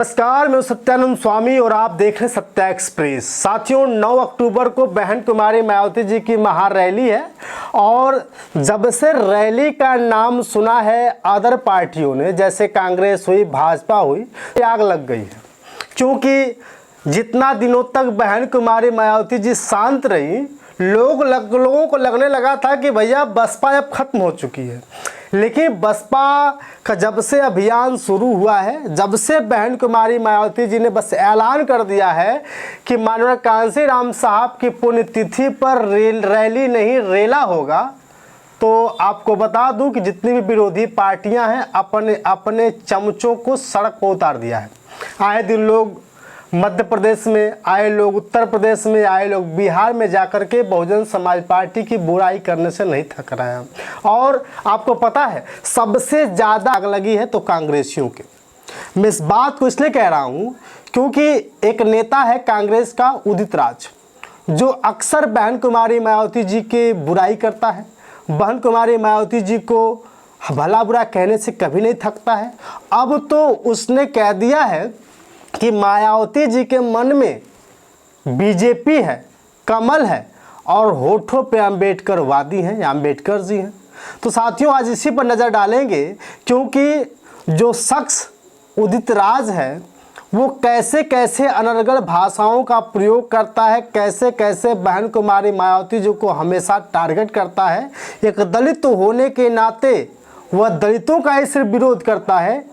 नमस्कार, मैं सत्यानंद स्वामी और आप देख रहे हैं सत्या एक्सप्रेस। साथियों, 9 अक्टूबर को बहन कुमारी मायावती जी की महारैली है और जब से रैली का नाम सुना है अदर पार्टियों ने, जैसे कांग्रेस हुई, भाजपा हुई, आग लग गई है। क्योंकि जितना दिनों तक बहन कुमारी मायावती जी शांत रही, लोगों को लगने लगा था कि भैया बसपा अब खत्म हो चुकी है। लेकिन बसपा का जब से अभियान शुरू हुआ है, जब से बहन कुमारी मायावती जी ने बस ऐलान कर दिया है कि माननीय कांशीराम साहब की पुण्यतिथि पर रैली नहीं रेला होगा, तो आपको बता दूं कि जितनी भी विरोधी पार्टियां हैं अपने अपने चमचों को सड़क पर उतार दिया है। आए दिन लोग मध्य प्रदेश में, आए लोग उत्तर प्रदेश में, आए लोग बिहार में जाकर के बहुजन समाज पार्टी की बुराई करने से नहीं थक रहे हैं। और आपको पता है सबसे ज़्यादा आग लगी है तो कांग्रेसियों के। मैं इस बात को इसलिए कह रहा हूँ क्योंकि एक नेता है कांग्रेस का उदित राज, जो अक्सर बहन कुमारी मायावती जी की बुराई करता है, बहन कुमारी मायावती जी को भला बुरा कहने से कभी नहीं थकता है। अब तो उसने कह दिया है कि मायावती जी के मन में बीजेपी है, कमल है और होठों पे अम्बेडकर वादी हैं या अम्बेडकर जी हैं। तो साथियों, आज इसी पर नज़र डालेंगे क्योंकि जो शख्स उदित राज है वो कैसे कैसे अनर्गल भाषाओं का प्रयोग करता है, कैसे कैसे बहन कुमारी मायावती जी को हमेशा टारगेट करता है। एक दलित होने के नाते वह दलितों का ही सिर्फ विरोध करता है।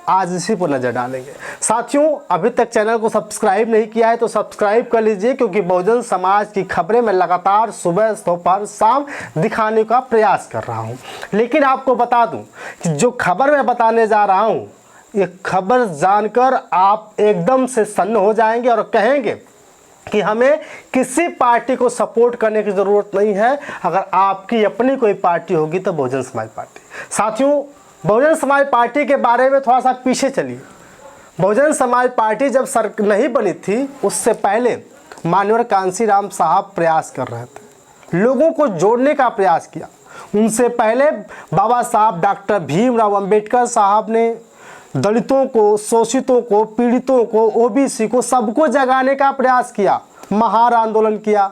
आज इसी पर नज़र डालेंगे। साथियों, अभी तक चैनल को सब्सक्राइब नहीं किया है तो सब्सक्राइब कर लीजिए, क्योंकि बहुजन समाज की खबरें मैं लगातार सुबह, दोपहर, शाम दिखाने का प्रयास कर रहा हूं। लेकिन आपको बता दूं कि जो खबर मैं बताने जा रहा हूं, ये खबर जानकर आप एकदम से सन्न हो जाएंगे और कहेंगे कि हमें किसी पार्टी को सपोर्ट करने की ज़रूरत नहीं है। अगर आपकी अपनी कोई पार्टी होगी तो बहुजन समाज पार्टी। साथियों, बहुजन समाज पार्टी के बारे में थोड़ा सा पीछे चलिए। बहुजन समाज पार्टी जब नहीं बनी थी, उससे पहले माननीय कांशीराम साहब प्रयास कर रहे थे, लोगों को जोड़ने का प्रयास किया। उनसे पहले बाबा साहब डॉक्टर भीमराव अंबेडकर साहब ने दलितों को, शोषितों को, पीड़ितों को, ओबीसी को, सबको जगाने का प्रयास किया, महार आंदोलन किया।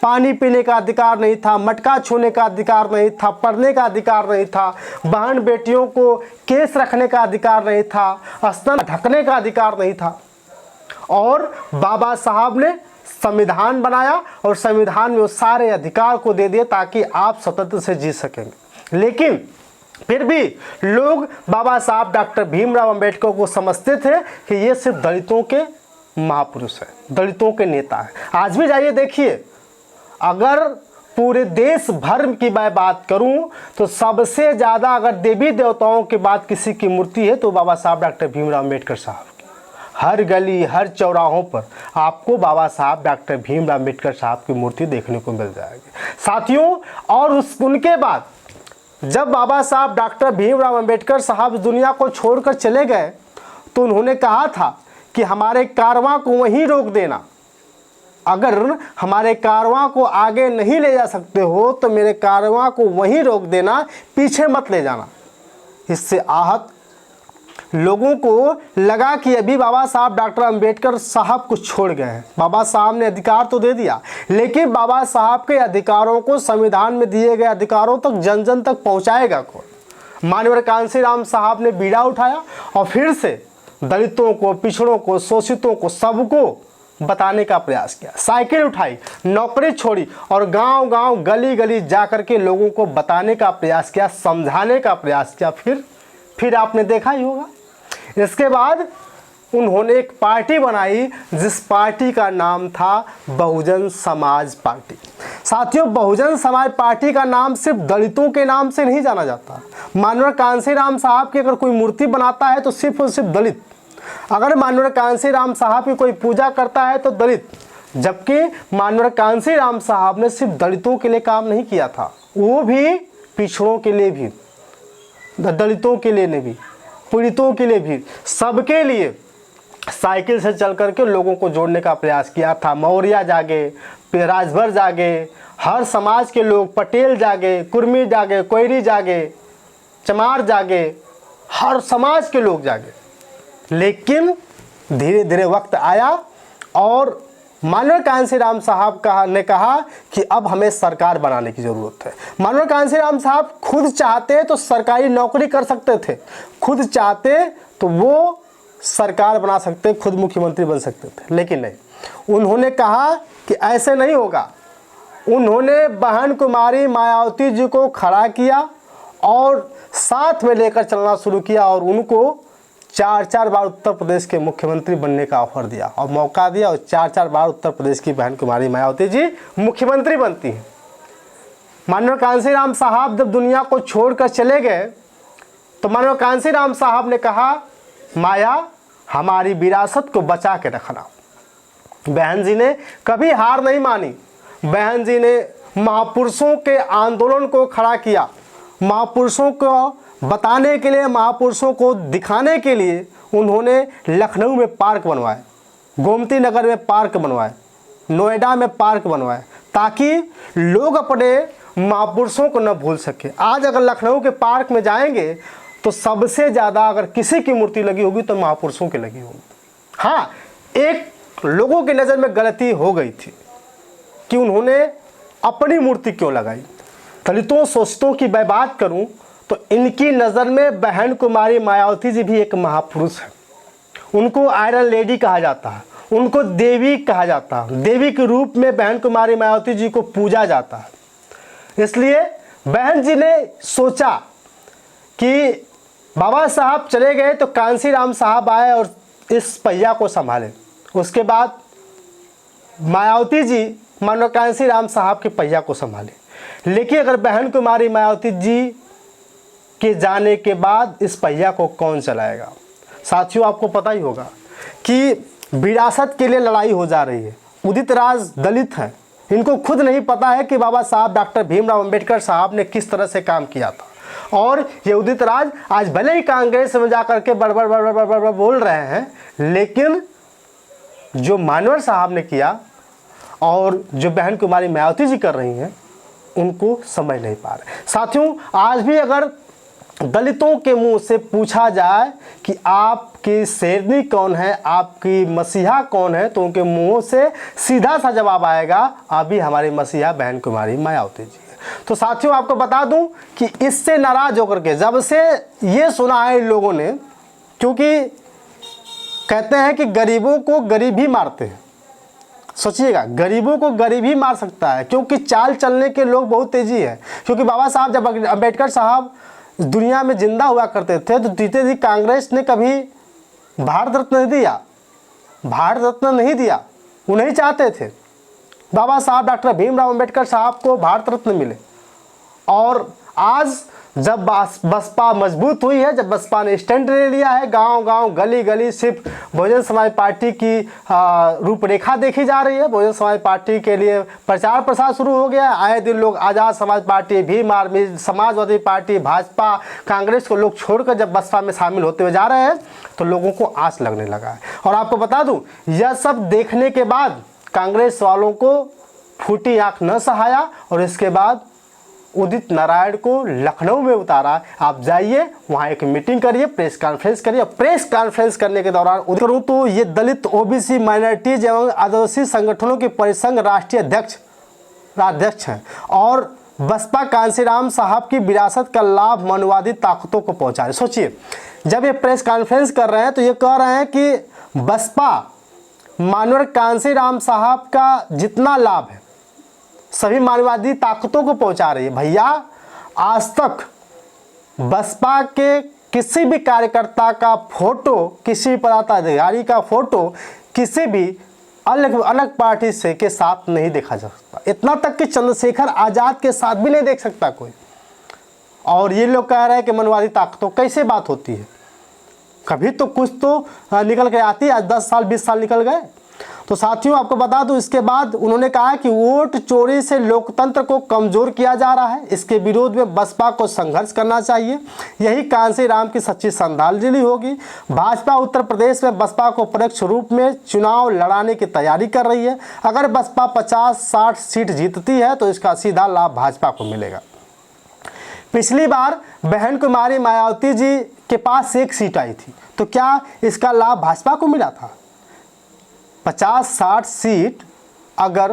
पानी पीने का अधिकार नहीं था, मटका छूने का अधिकार नहीं था, पढ़ने का अधिकार नहीं था, बहन बेटियों को केस रखने का अधिकार नहीं था, स्तन ढकने का अधिकार नहीं था। और बाबा साहब ने संविधान बनाया और संविधान में वो सारे अधिकार को दे दिए ताकि आप स्वतंत्र से जी सकेंगे। लेकिन फिर भी लोग बाबा साहब डॉक्टर भीमराव अंबेडकर को समझते थे कि ये सिर्फ दलितों के महापुरुष है, दलितों के नेता है। आज भी जाइए देखिए, अगर पूरे देश भर की मैं बात करूं तो सबसे ज़्यादा अगर देवी देवताओं की बात किसी की मूर्ति है तो बाबा साहब डॉक्टर भीमराव अम्बेडकर साहब की। हर गली, हर चौराहों पर आपको बाबा साहब डॉक्टर भीमराव अम्बेडकर साहब की मूर्ति देखने को मिल जाएगी। साथियों, और उनके बाद जब बाबा साहब डॉक्टर भीमराव अम्बेडकर साहब दुनिया को छोड़कर चले गए तो उन्होंने कहा था कि हमारे कारवां को वहीं रोक देना। अगर हमारे कारवां को आगे नहीं ले जा सकते हो तो मेरे कारवां को वहीं रोक देना, पीछे मत ले जाना। इससे आहत लोगों को लगा कि अभी बाबा साहब डॉक्टर अंबेडकर साहब कुछ छोड़ गए हैं। बाबा साहब ने अधिकार तो दे दिया, लेकिन बाबा साहब के अधिकारों को, संविधान में दिए गए अधिकारों तक जन जन तक पहुंचाएगा कौन? माननीय कांशीराम साहब ने बीड़ा उठाया और फिर से दलितों को, पिछड़ों को, शोषितों को, सबको बताने का प्रयास किया। साइकिल उठाई, नौकरी छोड़ी और गांव गांव, गली गली जाकर के लोगों को बताने का प्रयास किया, समझाने का प्रयास किया। फिर आपने देखा ही होगा, इसके बाद उन्होंने एक पार्टी बनाई जिस पार्टी का नाम था बहुजन समाज पार्टी। साथियों, बहुजन समाज पार्टी का नाम सिर्फ दलितों के नाम से नहीं जाना जाता। माननीय कांशीराम साहब की अगर कोई मूर्ति बनाता है तो सिर्फ और सिर्फ दलित, अगर माननीय कांशीराम साहब की कोई पूजा करता है तो दलित। जबकि माननीय कांशीराम साहब ने सिर्फ दलितों के लिए काम नहीं किया था, वो भी पिछड़ों के लिए भी, दलितों के लिए नहीं भी, पीड़ितों के लिए भी, सबके लिए साइकिल से चल करके लोगों को जोड़ने का प्रयास किया था। मौर्य जागे, राजभर जागे, हर समाज के लोग, पटेल जागे, कुर्मी जागे, कोयरी जागे, चमार जागे, हर समाज के लोग जागे। लेकिन धीरे धीरे वक्त आया और माननीय कांशीराम साहब ने कहा कि अब हमें सरकार बनाने की ज़रूरत है। माननीय कांशीराम साहब खुद चाहते तो सरकारी नौकरी कर सकते थे, खुद चाहते तो वो सरकार बना सकते, खुद मुख्यमंत्री बन सकते थे, लेकिन नहीं, उन्होंने कहा कि ऐसे नहीं होगा। उन्होंने बहन कुमारी मायावती जी को खड़ा किया और साथ में लेकर चलना शुरू किया और उनको 4 बार उत्तर प्रदेश के मुख्यमंत्री बनने का ऑफर दिया और मौका दिया और 4 बार उत्तर प्रदेश की बहन कुमारी मायावती जी मुख्यमंत्री बनती हैं। माननीय कांशीराम साहब जब दुनिया को छोड़कर चले गए तो माननीय कांशीराम साहब ने कहा, माया हमारी विरासत को बचा के रखना। बहन जी ने कभी हार नहीं मानी। बहन जी ने महापुरुषों के आंदोलन को खड़ा किया, महापुरुषों को बताने के लिए, महापुरुषों को दिखाने के लिए उन्होंने लखनऊ में पार्क बनवाए, गोमती नगर में पार्क बनवाए, नोएडा में पार्क बनवाए, ताकि लोग अपने महापुरुषों को न भूल सके। आज अगर लखनऊ के पार्क में जाएंगे तो सबसे ज़्यादा अगर किसी की मूर्ति लगी होगी तो महापुरुषों की लगी होगी। हाँ, एक लोगों की नज़र में गलती हो गई थी कि उन्होंने अपनी मूर्ति क्यों लगाई। दलितों शोषितों की मैं बात करूं तो इनकी नज़र में बहन कुमारी मायावती जी भी एक महापुरुष है। उनको आयरन लेडी कहा जाता है, उनको देवी कहा जाता है, देवी के रूप में बहन कुमारी मायावती जी को पूजा जाता है। इसलिए बहन जी ने सोचा कि बाबा साहब चले गए तो कांशीराम साहब आए और इस पहिया को संभाले। उसके बाद मायावती जी मानो कांशीराम साहब के पहिया को संभाले। लेकिन अगर बहन कुमारी मायावती जी के जाने के बाद इस पहिया को कौन चलाएगा? साथियों, आपको पता ही होगा कि विरासत के लिए लड़ाई हो जा रही है। उदित राज दलित हैं, इनको खुद नहीं पता है कि बाबा साहब डॉक्टर भीमराव अंबेडकर साहब ने किस तरह से काम किया था। और ये उदित राज आज भले ही कांग्रेस में जाकर के बड़बड़ बड़बड़ बड़बड़ बोल रहे हैं, लेकिन जो मानवर साहब ने किया और जो बहन कुमारी मायावती जी कर रही हैं उनको समझ नहीं पा रहे। साथियों, आज भी अगर दलितों के मुंह से पूछा जाए कि आपकी शेरनी कौन है, आपकी मसीहा कौन है, तो उनके मुंह से सीधा सा जवाब आएगा, अभी हमारी मसीहा बहन कुमारी मायावती जी है। तो साथियों, आपको बता दूं कि इससे नाराज होकर के जब से ये सुना है इन लोगों ने, क्योंकि कहते हैं कि गरीबों को गरीब ही मारते हैं। सोचिएगा, गरीबों को गरीब ही मार सकता है, क्योंकि चाल चलने के लोग बहुत तेजी है। क्योंकि बाबा साहब जब अंबेडकर साहब दुनिया में जिंदा हुआ करते थे तो जीते जी कांग्रेस ने कभी भारत रत्न नहीं दिया, भारत रत्न नहीं दिया, वो नहीं चाहते थे। बाबा साहब डॉक्टर भीमराव अंबेडकर साहब को भारत रत्न मिले। और आज जब बसपा मजबूत हुई है, जब बसपा ने स्टैंड ले लिया है, गांव गांव गली गली सिर्फ बहुजन समाज पार्टी की रूपरेखा देखी जा रही है। बहुजन समाज पार्टी के लिए प्रचार प्रसार शुरू हो गया है। आए दिन लोग आज़ाद समाज party, Bhim army, Samajwadi party, Bhajpa, Congress को लोग छोड़कर जब बसपा में शामिल होते हुए जा रहे हैं तो लोगों को आस लगने लगा है। और आपको बता दूं, यह सब देखने के बाद कांग्रेस वालों को फूटी आँख न सहाया और इसके बाद उदित नारायण को लखनऊ में उतारा। आप जाइए, वहाँ एक मीटिंग करिए, प्रेस कॉन्फ्रेंस करिए। प्रेस कॉन्फ्रेंस करने के दौरान करूँ तो ये दलित, ओबीसी, माइनॉरिटीज एवं आदिवासी संगठनों के परिसंघ राष्ट्रीय अध्यक्ष हैं और बसपा कांशीराम साहब की विरासत का लाभ मानववादी ताकतों को पहुँचा रहे। सोचिए, जब ये प्रेस कॉन्फ्रेंस कर रहे हैं तो ये कह रहे हैं कि बसपा मानवर कांशीराम साहब का जितना लाभ है सभी मानववादी ताकतों को पहुंचा रही है। भैया, आज तक बसपा के किसी भी कार्यकर्ता का फोटो, किसी भी पदाधिकारी का फोटो किसी भी अलग पार्टी से के साथ नहीं देखा जा सकता। इतना तक कि चंद्रशेखर आज़ाद के साथ भी नहीं देख सकता कोई। और ये लोग कह रहे हैं कि मानववादी ताकतों, कैसे बात होती है? कभी तो कुछ तो निकल के आती है। आज 10 साल 20 साल निकल गए। तो साथियों, आपको बता दूं, इसके बाद उन्होंने कहा कि वोट चोरी से लोकतंत्र को कमजोर किया जा रहा है, इसके विरोध में बसपा को संघर्ष करना चाहिए। यही कांशीराम की सच्ची श्रद्धांजलि होगी। भाजपा उत्तर प्रदेश में बसपा को परोक्ष रूप में चुनाव लड़ाने की तैयारी कर रही है। अगर बसपा 50-60 सीट जीतती है तो इसका सीधा लाभ भाजपा को मिलेगा। पिछली बार बहन कुमारी मायावती जी के पास 1 सीट आई थी, तो क्या इसका लाभ भाजपा को मिला था? 50-60 सीट अगर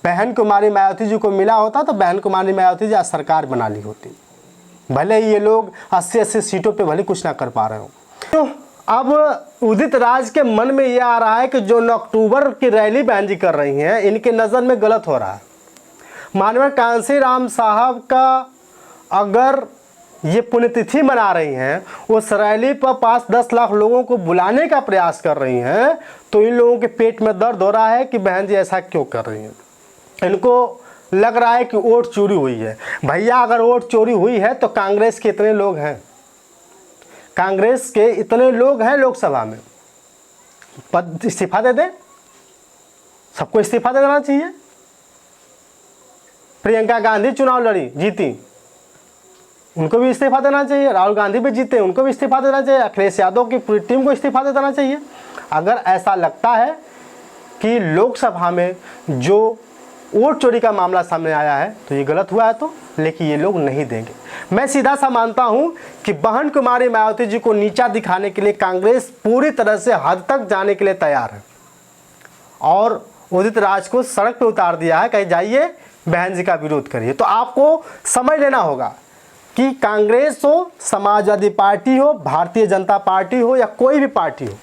बहन कुमारी मायावती जी को मिला होता तो बहन कुमारी मायावती जी आज सरकार बना ली होती। भले ही ये लोग 80-80 सीटों पे भले कुछ ना कर पा रहे हो। तो अब उदित राज के मन में ये आ रहा है कि जो 9 अक्टूबर की रैली बहन जी कर रही हैं, इनके नज़र में गलत हो रहा है। माननीय कांशीराम साहब का अगर ये पुण्यतिथि मना रही हैं, उस रैली पर 5-10 लाख लोगों को बुलाने का प्रयास कर रही हैं, तो इन लोगों के पेट में दर्द हो रहा है कि बहन जी ऐसा क्यों कर रही हैं। इनको लग रहा है कि वोट चोरी हुई है। भैया अगर वोट चोरी हुई है तो कांग्रेस के इतने लोग हैं, कांग्रेस के इतने लोग हैं लोकसभा में, पद इस्तीफा दे दें, सबको इस्तीफा दे देना चाहिए। प्रियंका गांधी चुनाव लड़ी, जीती, उनको भी इस्तीफा देना चाहिए। राहुल गांधी भी जीते, उनको भी इस्तीफा देना चाहिए। अखिलेश यादव की पूरी टीम को इस्तीफा दे देना चाहिए। अगर ऐसा लगता है कि लोकसभा में जो वोट चोरी का मामला सामने आया है तो ये गलत हुआ है, तो लेकिन ये लोग नहीं देंगे। मैं सीधा सा मानता हूं कि बहन कुमारी मायावती जी को नीचा दिखाने के लिए कांग्रेस पूरी तरह से हद तक जाने के लिए तैयार है और उदित राज को सड़क पे उतार दिया है, कहीं जाइए बहन जी का विरोध करिए। तो आपको समझ लेना होगा कि कांग्रेस हो, समाजवादी पार्टी हो, भारतीय जनता पार्टी हो या कोई भी पार्टी हो,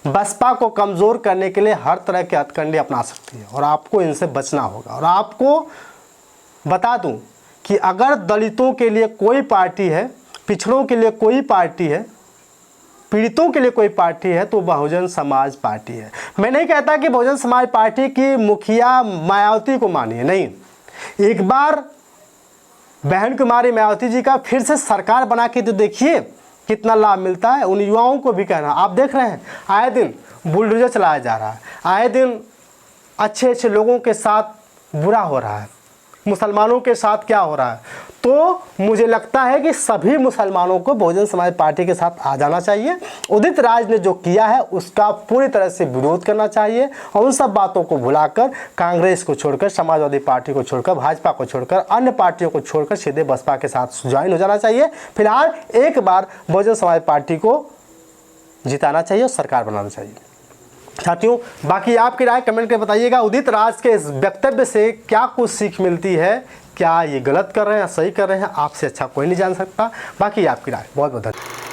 बसपा को कमज़ोर करने के लिए हर तरह के हथकंडे अपना सकती है और आपको इनसे बचना होगा। और आपको बता दूं कि अगर दलितों के लिए कोई पार्टी है, पिछड़ों के लिए कोई पार्टी है, पीड़ितों के लिए कोई पार्टी है तो बहुजन समाज पार्टी है। मैं नहीं कहता कि बहुजन समाज पार्टी की मुखिया मायावती को मानिए, नहीं, एक बार बहन कुमारी मायावती जी का फिर से सरकार बना के तो देखिए कितना लाभ मिलता है। उन युवाओं को भी कहना, आप देख रहे हैं आए दिन बुलडोजर चलाया जा रहा है, आए दिन अच्छे अच्छे लोगों के साथ बुरा हो रहा है, मुसलमानों के साथ क्या हो रहा है। तो मुझे लगता है कि सभी मुसलमानों को बहुजन समाज पार्टी के साथ आ जाना चाहिए। उदित राज ने जो किया है उसका पूरी तरह से विरोध करना चाहिए और उन सब बातों को भुलाकर कांग्रेस को छोड़कर, समाजवादी पार्टी को छोड़कर, भाजपा को छोड़कर, अन्य पार्टियों को छोड़कर सीधे बसपा के साथ ज्वाइन हो जाना चाहिए। फिलहाल एक बार बहुजन समाज पार्टी को जिताना चाहिए और सरकार बनाना चाहिए। साथियों, बाकी आपकी राय कमेंट करके बताइएगा। उदित राज के इस वक्तव्य से क्या कुछ सीख मिलती है, क्या ये गलत कर रहे हैं, सही कर रहे हैं, आपसे अच्छा कोई नहीं जान सकता। बाकी आपकी राय। बहुत बहुत धन्यवाद।